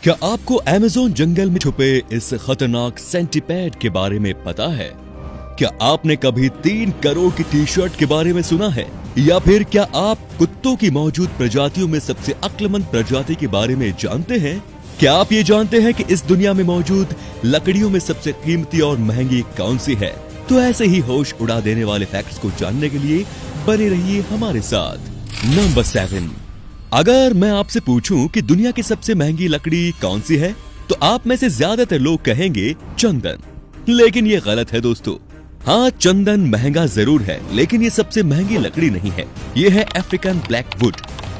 क्या आपको अमेज़न जंगल में छुपे इस खतरनाक सेंटीपेड के बारे में पता है? क्या आपने कभी 3 करोड़ की टी शर्ट के बारे में सुना है? या फिर क्या आप कुत्तों की मौजूद प्रजातियों में सबसे अक्लमंद प्रजाति के बारे में जानते हैं? क्या आप ये जानते हैं कि इस दुनिया में मौजूद लकड़ियों में सबसे कीमती और महंगी कौन सी है? तो ऐसे ही होश उड़ा देने वाले फैक्ट्स को जानने के लिए बने रहिए हमारे साथ। नंबर 7। अगर मैं आपसे पूछूं कि दुनिया की सबसे महंगी लकड़ी कौन सी है, तो आप में से ज्यादातर लोग कहेंगे चंदन। लेकिन ये गलत है दोस्तों। हाँ, चंदन महंगा जरूर है, लेकिन ये सबसे महंगी लकड़ी नहीं है। ये है अफ्रीकन ब्लैकवुड,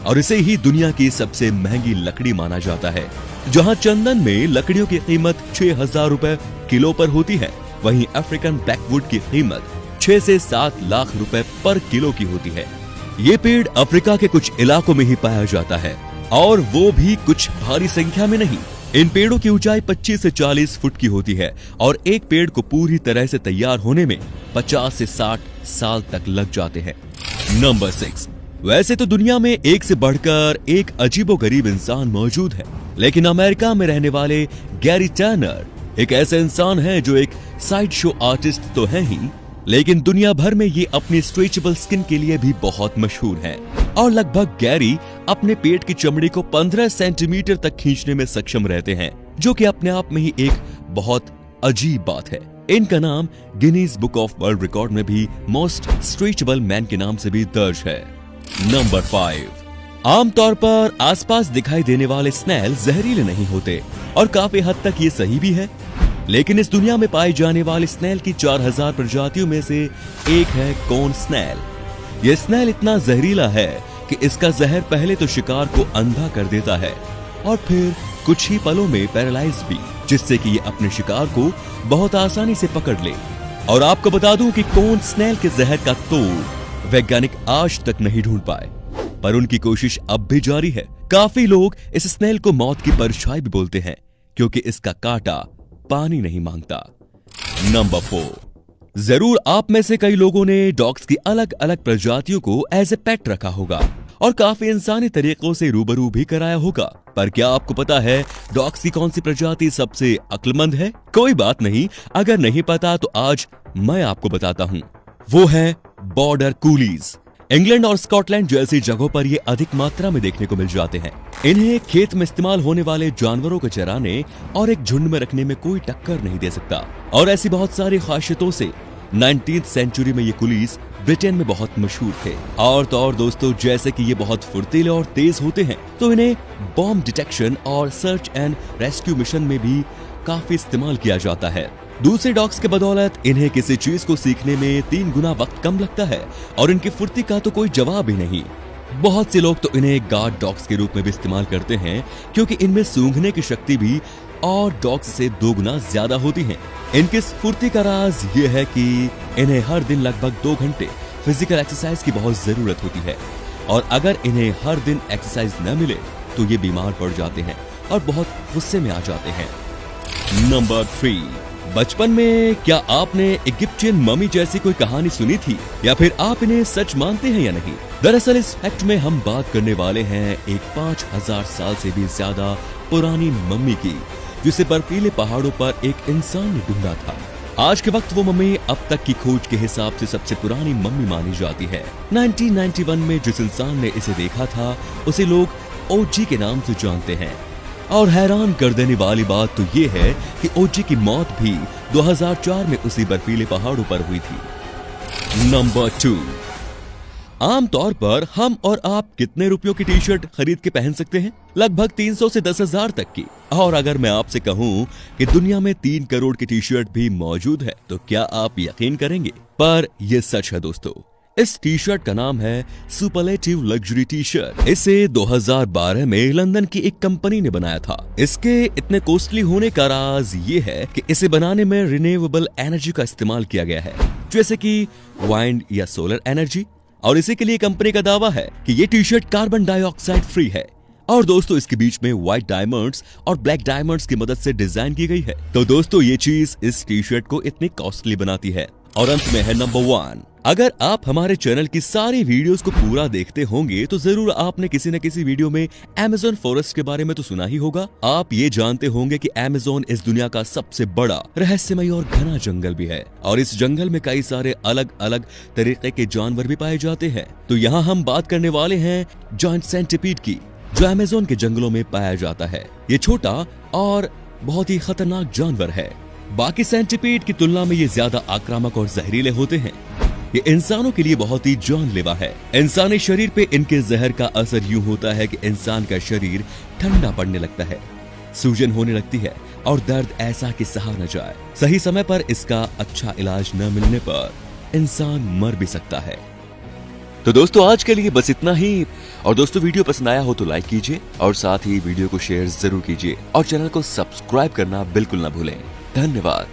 और इसे ही दुनिया की सबसे महंगी लकड़ी माना जाता है। जहाँ चंदन में लकड़ियों की कीमत 6,000 रुपए किलो पर होती है, वहीं अफ्रीकन ब्लैकवुड की कीमत 6 से 7 लाख रुपए पर किलो की होती है। ये पेड़ अफ्रीका के कुछ इलाकों में ही पाया जाता है, और वो भी कुछ भारी संख्या में नहीं। इन पेड़ों की ऊंचाई 25 से 40 फुट की होती है, और एक पेड़ को पूरी तरह से तैयार होने में 50 से 60 साल तक लग जाते हैं। नंबर 6। वैसे तो दुनिया में एक से बढ़कर एक अजीबोगरीब इंसान मौजूद है, लेकिन अमेरिका में रहने वाले गैरी टर्नर एक ऐसा इंसान है जो एक साइड शो आर्टिस्ट तो है ही, लेकिन दुनिया भर में ये अपनी स्ट्रेचेबल स्किन के लिए भी बहुत मशहूर है। और लगभग गैरी अपने पेट की चमड़ी को 15 सेंटीमीटर तक खींचने में सक्षम रहते हैं, जो कि अपने आप में ही एक बहुत अजीब बात है। इनका नाम Guinness book of world record में भी मोस्ट स्ट्रेचेबल मैन के नाम से भी दर्ज है। नंबर 5। आमतौर पर आसपास दिखाई देने वाले स्नेल जहरीले नहीं होते, और काफी हद तक ये सही भी है। लेकिन इस दुनिया में पाई जाने वाली स्नेल की 4000 प्रजातियों में से एक है कॉर्न स्नेल। यह स्नेल इतना जहरीला है कि इसका जहर पहले तो शिकार को अंधा कर देता है, और फिर कुछ ही पलों में पैरालाइज भी, जिससे कि ये अपने शिकार को बहुत आसानी से पकड़ ले। और आपको बता दूं कि कॉर्न स्नेल के जहर का तोड़ वैज्ञानिक आज तक नहीं ढूंढ पाए, पर उनकी कोशिश अब भी जारी है। काफी लोग इस स्नेल को मौत की परछाई भी बोलते हैं, क्योंकि इसका कांटा पानी नहीं मांगता। नंबर 4। जरूर आप में से कई लोगों ने डॉग्स की अलग अलग प्रजातियों को एज ए पेट रखा होगा, और काफी इंसानी तरीकों से रूबरू भी कराया होगा। पर क्या आपको पता है डॉग्स की कौन सी प्रजाति सबसे अक्लमंद है? कोई बात नहीं, अगर नहीं पता तो आज मैं आपको बताता हूँ। वो है बॉर्डर कूलीज। इंग्लैंड और स्कॉटलैंड जैसी जगहों पर ये अधिक मात्रा में देखने को मिल जाते हैं। इन्हें खेत में इस्तेमाल होने वाले जानवरों को चराने और एक झुंड में रखने में कोई टक्कर नहीं दे सकता। और ऐसी बहुत सारी खासियतों से 19वीं सेंचुरी में ये कुलीस ब्रिटेन में बहुत मशहूर थे। और तो और दोस्तों, जैसे कि ये बहुत फुर्तीले और तेज होते हैं, तो इन्हें बॉम्ब डिटेक्शन और सर्च एंड रेस्क्यू मिशन में भी काफी इस्तेमाल किया जाता है। दूसरे डॉग्स के बदौलत इन्हें किसी चीज को सीखने में 3 गुना वक्त कम लगता है, और इनकी फुर्ती का तो कोई जवाब ही नहीं। बहुत से लोग तो इन्हें गार्ड डॉग्स के रूप में भी इस्तेमाल करते हैं, क्योंकि इनमें सूंघने की शक्ति भी और डॉग्स से 2 गुना ज्यादा होती है। इनकी स्फूर्ति का राज ये है कि इन्हें हर दिन लगभग 2 घंटे फिजिकल एक्सरसाइज की बहुत जरूरत होती है, और अगर इन्हें हर दिन एक्सरसाइज न मिले तो ये बीमार पड़ जाते हैं और बहुत गुस्से में आ जाते हैं। नंबर 3। बचपन में क्या आपने इजिप्शियन मम्मी जैसी कोई कहानी सुनी थी, या फिर आप इन्हें सच मानते हैं या नहीं? दरअसल इस फैक्ट में हम बात करने वाले हैं एक 5000 साल से भी ज्यादा पुरानी मम्मी की, जिसे बर्फीले पहाड़ों पर एक इंसान ने ढूंढा था। आज के वक्त वो मम्मी अब तक की खोज के हिसाब से सबसे पुरानी मम्मी मानी जाती है। 1991 में जिस इंसान ने इसे देखा था, उसे लोग ओजी के नाम से जानते हैं। और हैरान कर देने वाली बात तो ये है कि ओजी की मौत भी 2004 में उसी बर्फीले पहाड़ों पर हुई थी। नंबर 2। आमतौर पर हम और आप कितने रुपयों की टी शर्ट खरीद के पहन सकते हैं? लगभग 300 से 10,000 तक की। और अगर मैं आपसे कहूं कि दुनिया में 3 करोड़ की टी शर्ट भी मौजूद है, तो क्या आप यकीन करेंगे? पर यह सच है दोस्तों। इस टी शर्ट का नाम है सुपरलेटिव लग्जरी टी शर्ट। इसे 2012 में लंदन की एक कंपनी ने बनाया था। इसके इतने कॉस्टली होने का राज ये है कि इसे बनाने में रिन्यूएबल एनर्जी का इस्तेमाल किया गया है, जैसे कि वाइंड या सोलर एनर्जी। और इसी के लिए कंपनी का दावा है कि ये T shirt carbon dioxide free है। और दोस्तों, इसके बीच में व्हाइट डायमंड्स और ब्लैक डायमंड्स की मदद से डिजाइन की गई है। तो दोस्तों, ये चीज इस टी शर्ट को इतनी कॉस्टली बनाती है। और अंत में है नंबर 1। अगर आप हमारे चैनल की सारी वीडियोस को पूरा देखते होंगे तो जरूर आपने किसी न किसी वीडियो में अमेज़न फॉरेस्ट के बारे में तो सुना ही होगा। आप ये जानते होंगे कि अमेज़न इस दुनिया का सबसे बड़ा रहस्यमय और घना जंगल भी है और इस जंगल में कई सारे अलग अलग तरीके के जानवर भी पाए जाते हैं। तो यहाँ हम बात करने वाले हैं जायंट सेंटीपीड की, जो अमेज़न के जंगलों में पाया जाता है। ये छोटा और बहुत ही खतरनाक जानवर है। बाकी सेंटीपीड की तुलना में ये ज्यादा आक्रामक और जहरीले होते हैं। ये इंसानों के लिए बहुत ही जानलेवा है। इंसानी शरीर पे इनके जहर का असर यूं होता है कि इंसान का शरीर ठंडा पड़ने लगता है, सूजन होने लगती है और दर्द ऐसा कि सहा न जाए। सही समय पर इसका अच्छा इलाज न मिलने पर इंसान मर भी सकता है। तो दोस्तों आज के लिए बस इतना ही। और दोस्तों वीडियो पसंद आया हो तो लाइक कीजिए और साथ ही वीडियो को शेयर जरूर कीजिए और चैनल को सब्सक्राइब करना बिल्कुल ना भूलें। धन्यवाद।